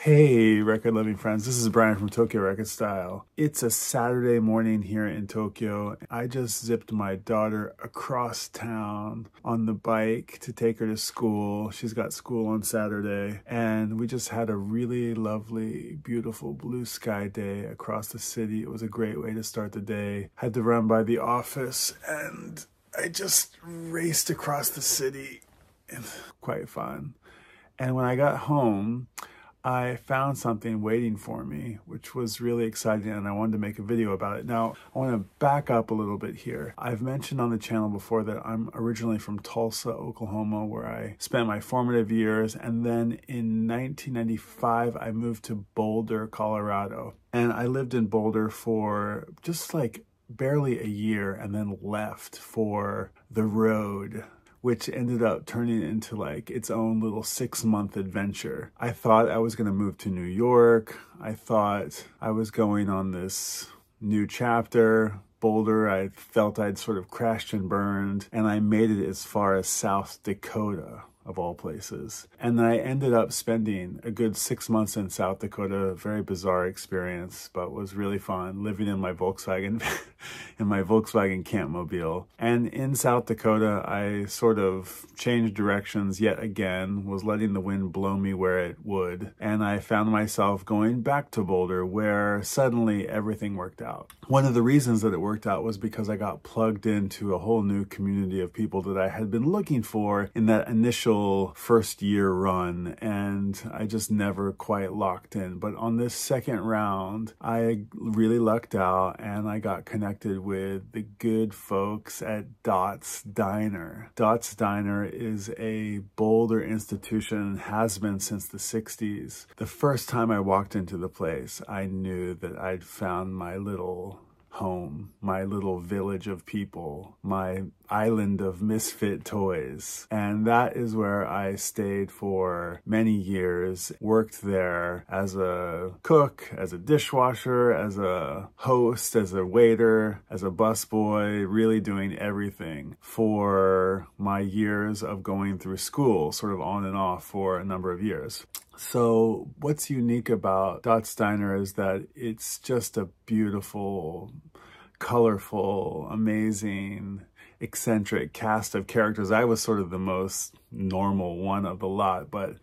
Hey, record-loving friends, this is Brian from tokyorecordstyle. It's a Saturday morning here in Tokyo. I just zipped my daughter across town on the bike to take her to school. She's got school on Saturday, and we just had a really lovely, beautiful blue sky day across the city. It was a great way to start the day. Had to run by the office, and I just raced across the city. Quite fun. And when I got home, I found something waiting for me, which was really exciting, and I wanted to make a video about it. Now, I want to back up a little bit here. I've mentioned on the channel before that I'm originally from Tulsa, Oklahoma, where I spent my formative years, and then in 1995, I moved to Boulder, Colorado. And I lived in Boulder for just like barely a year, and then left for the road, which ended up turning into like its own little 6-month adventure. I thought I was gonna move to New York. I thought I was going on this new chapter. Boulder, I felt I'd sort of crashed and burned, and I made it as far as South Dakota, of all places. And then I ended up spending a good 6 months in South Dakota, a very bizarre experience, but was really fun, living in my Volkswagen, Campmobile. And in South Dakota, I sort of changed directions yet again, was letting the wind blow me where it would. And I found myself going back to Boulder, where suddenly everything worked out. One of the reasons that it worked out was because I got plugged into a whole new community of people that I had been looking for in that initial first year run, and I just never quite locked in. But on this second round, I really lucked out, and I got connected with the good folks at Dot's Diner. Dot's Diner is a Boulder institution, has been since the 60s. The first time I walked into the place, I knew that I'd found my little home, my little village of people, my island of misfit toys. And that is where I stayed for many years, worked there as a cook, as a dishwasher, as a host, as a waiter, as a busboy, really doing everything for my years of going through school, sort of on and off for a number of years. So what's unique about Dot's Diner is that it's just a beautiful, colorful, amazing, eccentric cast of characters. I was sort of the most normal one of the lot, but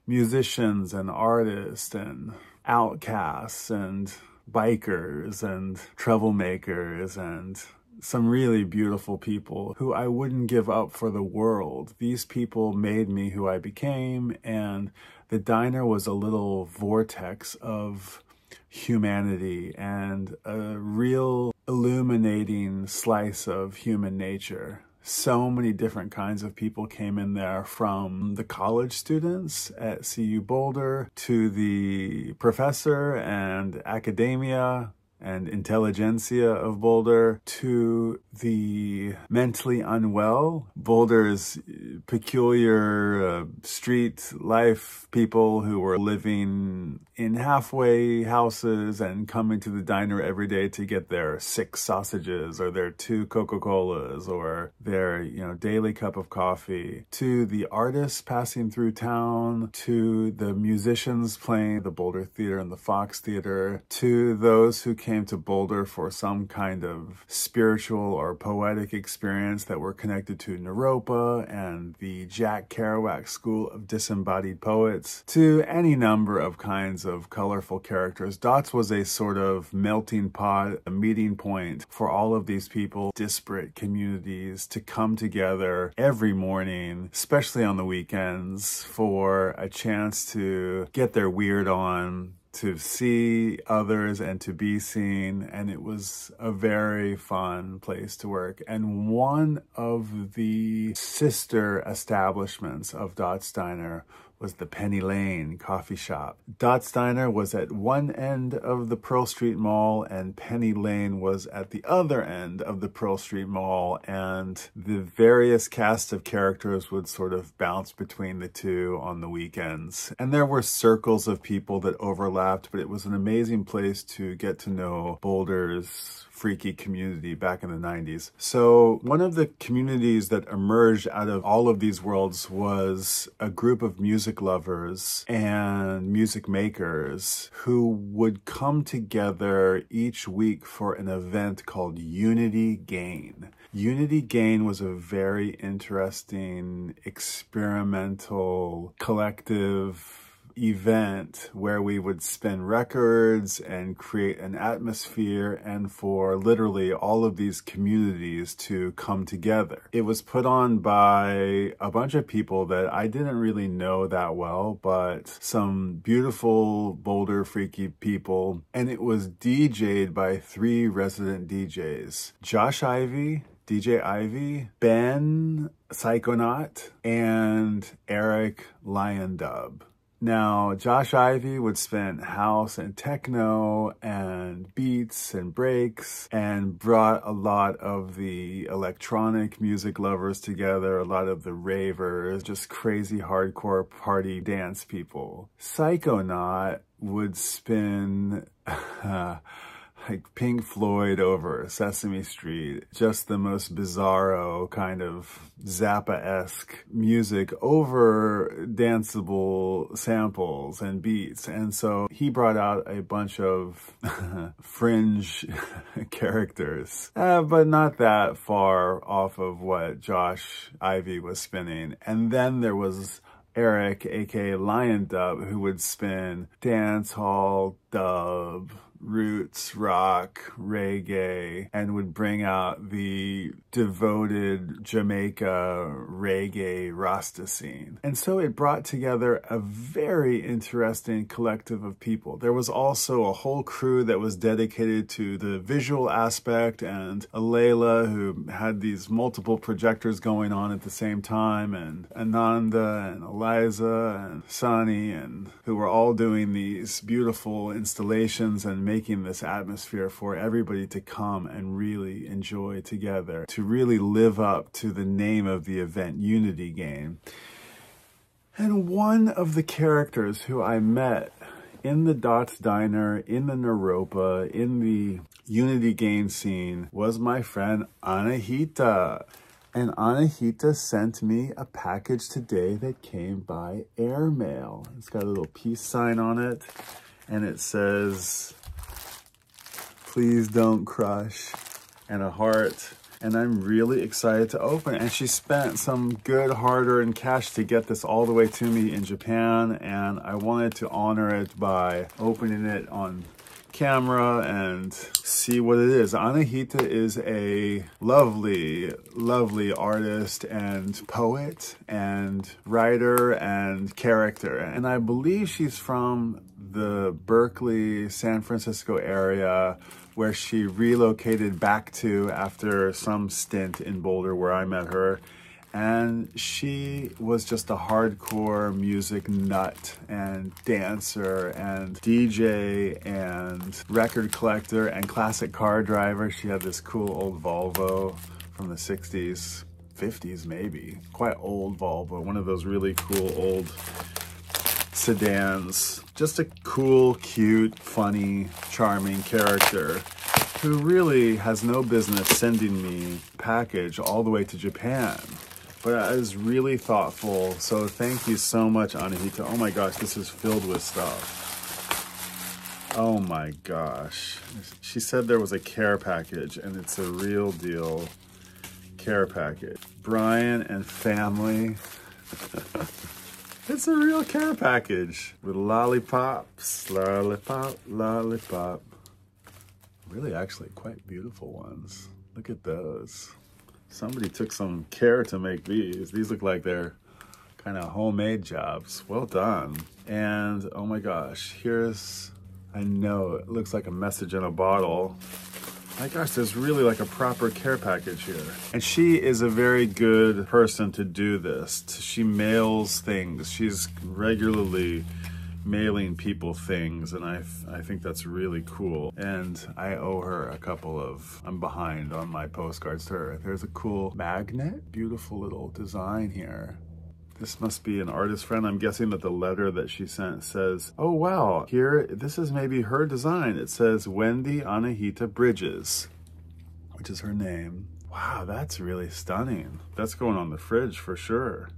musicians and artists and outcasts and bikers and troublemakers and some really beautiful people who I wouldn't give up for the world. These people made me who I became, and the diner was a little vortex of humanity and a real illuminating slice of human nature. So many different kinds of people came in there, from the college students at CU Boulder to the professor and academia and intelligentsia of Boulder, to the mentally unwell, Boulder's peculiar street life people who were living in halfway houses and coming to the diner every day to get their 6 sausages or their 2 Coca-Colas or their, daily cup of coffee, to the artists passing through town, to the musicians playing the Boulder Theater and the Fox Theater, to those who came to Boulder for some kind of spiritual or poetic experience that were connected to Naropa and the Jack Kerouac School of Disembodied Poets, to any number of kinds of colorful characters. Dots was a sort of melting pot, a meeting point for all of these people, disparate communities, to come together every morning, especially on the weekends, for a chance to get their weird on, to see others and to be seen. And it was a very fun place to work. And one of the sister establishments of Dot's Diner was the Penny Lane coffee shop. Dot's Diner was at one end of the Pearl Street Mall, and Penny Lane was at the other end of the Pearl Street Mall, and the various cast of characters would sort of bounce between the two on the weekends. And there were circles of people that overlapped, but it was an amazing place to get to know Boulder's freaky community back in the 90s. So one of the communities that emerged out of all of these worlds was a group of music music lovers and music makers who would come together each week for an event called Unity Gain. Unity Gain was a very interesting, experimental, collective event where we would spin records and create an atmosphere and for literally all of these communities to come together. It was put on by a bunch of people that I didn't really know that well, but some beautiful Boulder freaky people, and it was DJ'd by 3 resident DJs. Josh Ivy, DJ Ivy, Ben Psychonaut, and Eric Liondub. Now, Josh Ivy would spin house and techno and beats and breaks and brought a lot of the electronic music lovers together, a lot of the ravers, just crazy hardcore party dance people. Psychonaut would spin like Pink Floyd over Sesame Street, just the most bizarro kind of Zappa-esque music over danceable samples and beats. And so he brought out a bunch of fringe characters, but not that far off of what Josh Ivy was spinning. And then there was Eric, aka Liondub, who would spin dance hall, dub, roots, rock, reggae, and would bring out the devoted Jamaica reggae Rasta scene. And so it brought together a very interesting collective of people. There was also a whole crew that was dedicated to the visual aspect, and Alayla, who had these multiple projectors going on at the same time, and Ananda and Eliza and Sunny, and who were all doing these beautiful installations and making this atmosphere for everybody to come and really enjoy together, to really live up to the name of the event, Unity Gain. And one of the characters who I met in the Dots Diner, in the Naropa, in the Unity Gain scene was my friend Anahita. And Anahita sent me a package today that came by airmail. It's got a little peace sign on it, and it says, "Please don't crush," and a heart. And I'm really excited to open it. And she spent some good hard-earned cash to get this all the way to me in Japan, and I wanted to honor it by opening it on camera and see what it is. Anahita is a lovely, lovely artist and poet and writer and character. And I believe she's from the Berkeley, San Francisco area, where she relocated back to after some stint in Boulder where I met her. And she was just a hardcore music nut and dancer and DJ and record collector and classic car driver. She had this cool old Volvo from the 60s, 50s maybe, quite old Volvo, one of those really cool old sedans. Just a cool, cute, funny, charming character who really has no business sending me a package all the way to Japan. But I was really thoughtful, so thank you so much, Anahita. Oh my gosh, this is filled with stuff. Oh my gosh. She said there was a care package, and it's a real deal care package. Brian and family. It's a real care package with lollipops, lollipop, lollipop. Really, actually, quite beautiful ones. Look at those. Somebody took some care to make these. These look like they're kind of homemade jobs. Well done. And oh my gosh, here's, I know it looks like a message in a bottle. My gosh, there's really like a proper care package here. And she is a very good person to do this. She mails things. She's regularly mailing people things, and I think that's really cool. And I owe her a couple of, I'm behind on my postcards to her. There's a cool magnet, beautiful little design here. This must be an artist friend. I'm guessing that the letter that she sent says, oh wow, here, this is maybe her design. It says Wendy Anahita Bridges, which is her name. Wow, that's really stunning. That's going on the fridge for sure.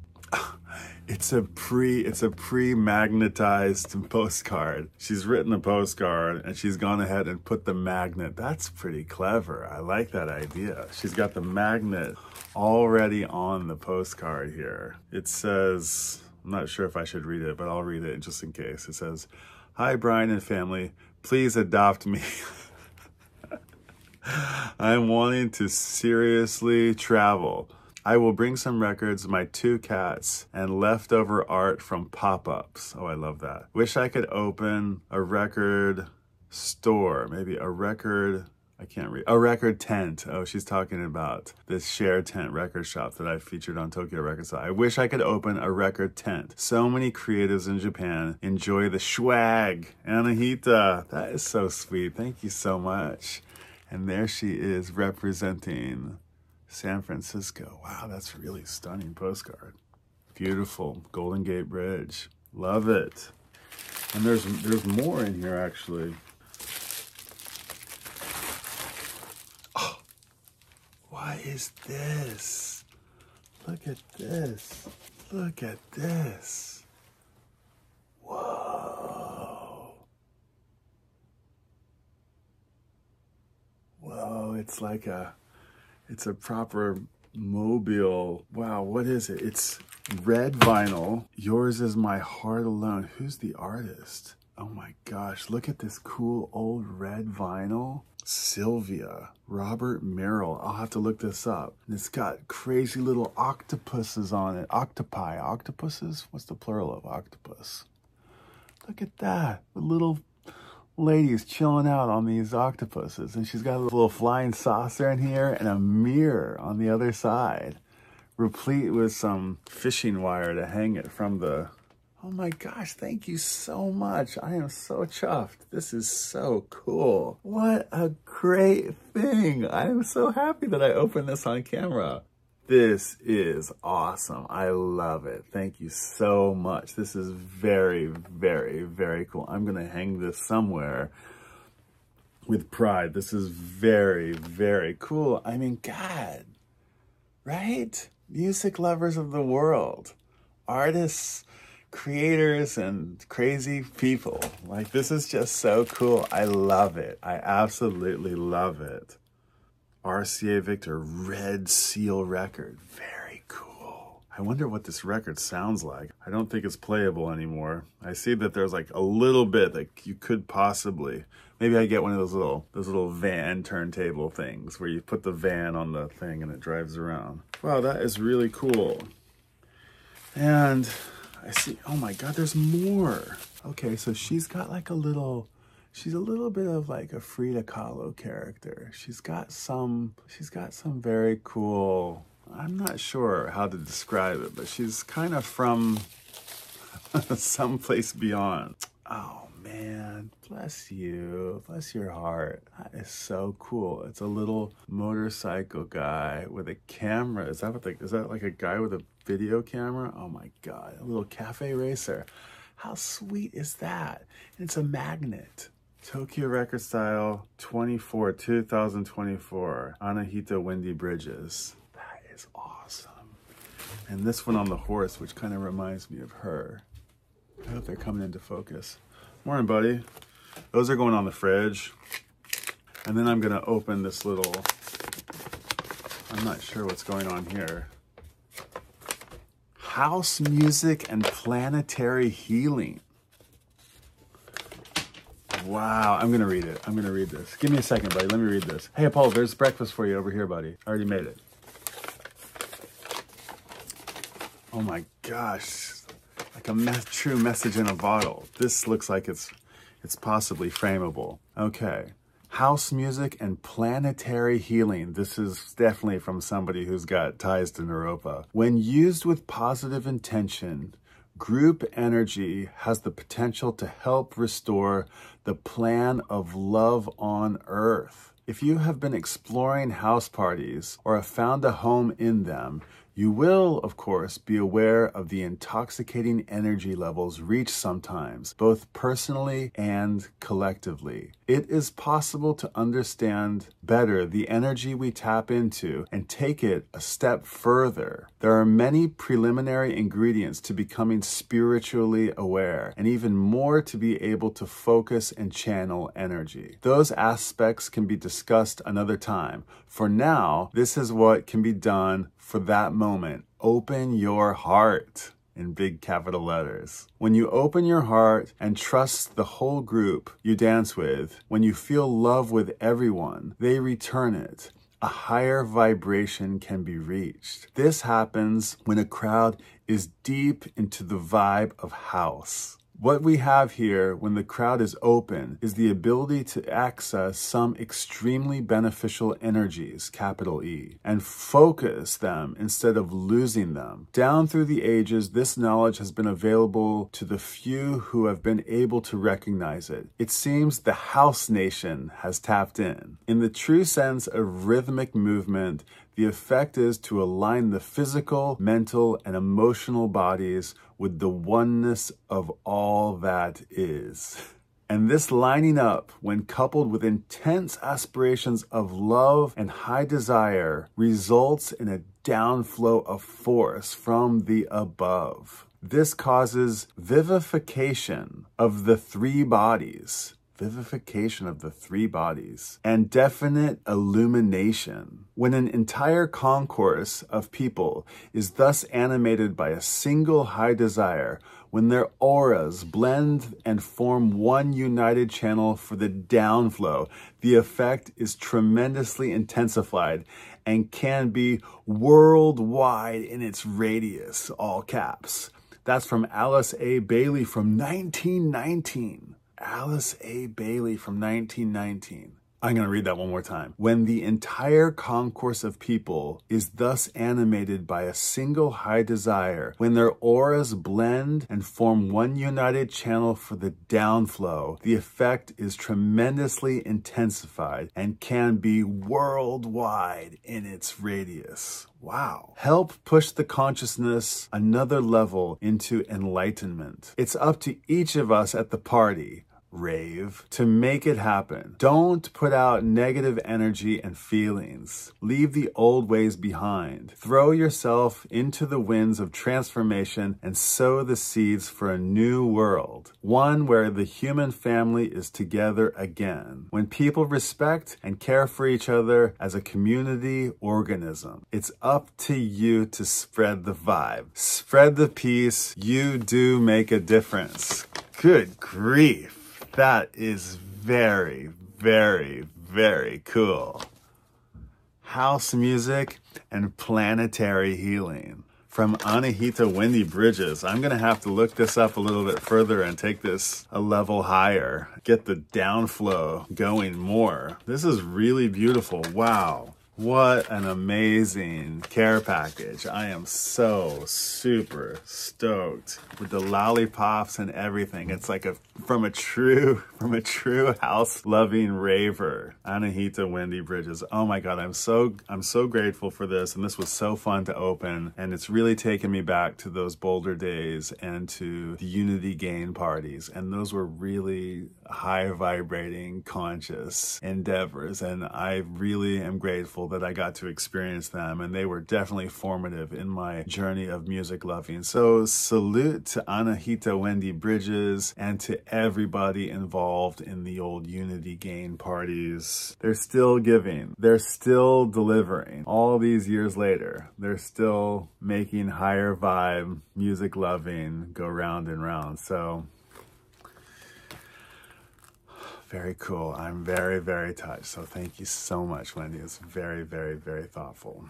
It's a pre-magnetized postcard. She's written a postcard and she's gone ahead and put the magnet. That's pretty clever. I like that idea. She's got the magnet already on the postcard here. It says, I'm not sure if I should read it, but I'll read it just in case. It says, "Hi, Brian and family. Please adopt me. I'm wanting to seriously travel. I will bring some records, my 2 cats, and leftover art from pop-ups." Oh, I love that. "Wish I could open a record store, maybe a record, I can't read, a record tent." Oh, she's talking about this share tent record shop that I featured on tokyorecordstyle. "I wish I could open a record tent. So many creatives in Japan enjoy the swag. Anahita." That is so sweet. Thank you so much. And there she is representing San Francisco. Wow, that's really stunning postcard. Beautiful Golden Gate Bridge. Love it. And there's more in here actually. Oh, what is this? Look at this. Look at this. Whoa. Whoa, it's a proper mobile. Wow, what is it? It's red vinyl. "Yours is my heart alone." Who's the artist? Oh my gosh, look at this cool old red vinyl. Sylvia, Robert Merrill. I'll have to look this up. And it's got crazy little octopuses on it. Octopi, octopuses? What's the plural of octopus? Look at that, the little lady's chilling out on these octopuses, and she's got a little flying saucer in here and a mirror on the other side, replete with some fishing wire to hang it from the... Oh my gosh, thank you so much. I am so chuffed. This is so cool. What a great thing. I am so happy that I opened this on camera. This is awesome. I love it. Thank you so much. This is very, very, very cool. I'm going to hang this somewhere with pride. This is very, very cool. I mean, God, right? Music lovers of the world, artists, creators, and crazy people. Like, this is just so cool. I love it. I absolutely love it. RCA Victor Red Seal record. Very cool. I wonder what this record sounds like. I don't think it's playable anymore. I see that there's like a little bit that you could possibly, maybe I get one of those little van turntable things where you put the van on the thing and it drives around. Wow, that is really cool. And I see, oh my God, there's more. Okay, so she's got like she's a little bit of like a Frida Kahlo character. She's got some very cool, I'm not sure how to describe it, but she's kind of from someplace beyond. Oh man, bless you, bless your heart. That is so cool. It's a little motorcycle guy with a camera. Is that like a guy with a video camera? Oh my God, a little cafe racer. How sweet is that? And it's a magnet. Tokyo Record Style 24, 2024. Anahita Wendy Bridges. That is awesome. And this one on the horse, which kind of reminds me of her. I hope they're coming into focus. Morning, buddy. Those are going on the fridge. And then I'm going to open this little, I'm not sure what's going on here. House music and planetary healing. Wow, I'm gonna read it. I'm gonna read this. Give me a second, buddy. Let me read this. Hey, Paul, there's breakfast for you over here, buddy. I already made it. Oh my gosh, like a true message in a bottle. This looks like it's possibly frameable. Okay, house music and planetary healing. This is definitely from somebody who's got ties to Naropa. When used with positive intention, group energy has the potential to help restore the plan of love on Earth. If you have been exploring house parties or have found a home in them, You will, of course, be aware of the intoxicating energy levels reached sometimes, both personally and collectively. It is possible to understand better the energy we tap into and take it a step further. There are many preliminary ingredients to becoming spiritually aware, and even more to be able to focus and channel energy. Those aspects can be discussed another time. For now, this is what can be done for that moment. Open your heart in big capital letters. When you open your heart and trust the whole group you dance with, when you feel love with everyone, they return it. A higher vibration can be reached. This happens when a crowd is deep into the vibe of house. What we have here when the crowd is open is the ability to access some extremely beneficial energies, capital E, and focus them instead of losing them. Down through the ages, this knowledge has been available to the few who have been able to recognize it. It seems the house nation has tapped in. In the true sense of rhythmic movement, the effect is to align the physical, mental, and emotional bodies with the oneness of all that is. And this lining up, when coupled with intense aspirations of love and high desire, results in a downflow of force from the above. This causes vivification of the three bodies. Vivification of the three bodies, and definite illumination. When an entire concourse of people is thus animated by a single high desire, when their auras blend and form one united channel for the downflow, the effect is tremendously intensified and can be worldwide in its radius, all caps. That's from Alice A. Bailey from 1919. Alice A. Bailey from 1919. I'm going to read that one more time. When the entire concourse of people is thus animated by a single high desire, when their auras blend and form one united channel for the downflow, the effect is tremendously intensified and can be worldwide in its radius. Wow. Help push the consciousness another level into enlightenment. It's up to each of us at the party, rave, to make it happen. Don't put out negative energy and feelings. Leave the old ways behind. Throw yourself into the winds of transformation and sow the seeds for a new world. One where the human family is together again. When people respect and care for each other as a community organism. It's up to you to spread the vibe. Spread the peace. You do make a difference. Good grief. That is very, very, very cool. House music and planetary healing from Anahita Wendy Bridges. I'm going to have to look this up a little bit further and take this a level higher. Get the downflow going more. This is really beautiful. Wow. What an amazing care package. I am so super stoked with the lollipops and everything. It's like from a true house loving raver. Anahita Wendy Bridges. Oh my God, I'm so grateful for this, and this was so fun to open, and it's really taken me back to those Boulder days and to the Unity Gain parties, and those were really high vibrating conscious endeavors, and I really am grateful that I got to experience them, and they were definitely formative in my journey of music loving. So salute to Anahita Wendy Bridges and to everybody involved in the old Unity Gain parties. They're still giving, they're still delivering. All these years later, they're still making higher vibe music loving go round and round. So very cool. I'm very, very touched. So thank you so much, Wendy. It's very, very, very thoughtful.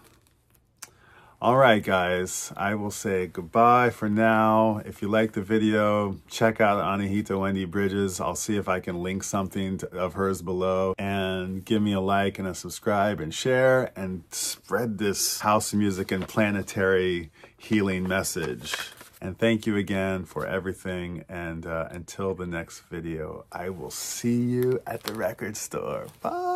All right, guys, I will say goodbye for now. If you like the video, check out Anahita Wendy Bridges. I'll see if I can link something of hers below, and give me a like and a subscribe and share and spread this house music and planetary healing message. And thank you again for everything. And until the next video, I will see you at the record store. Bye.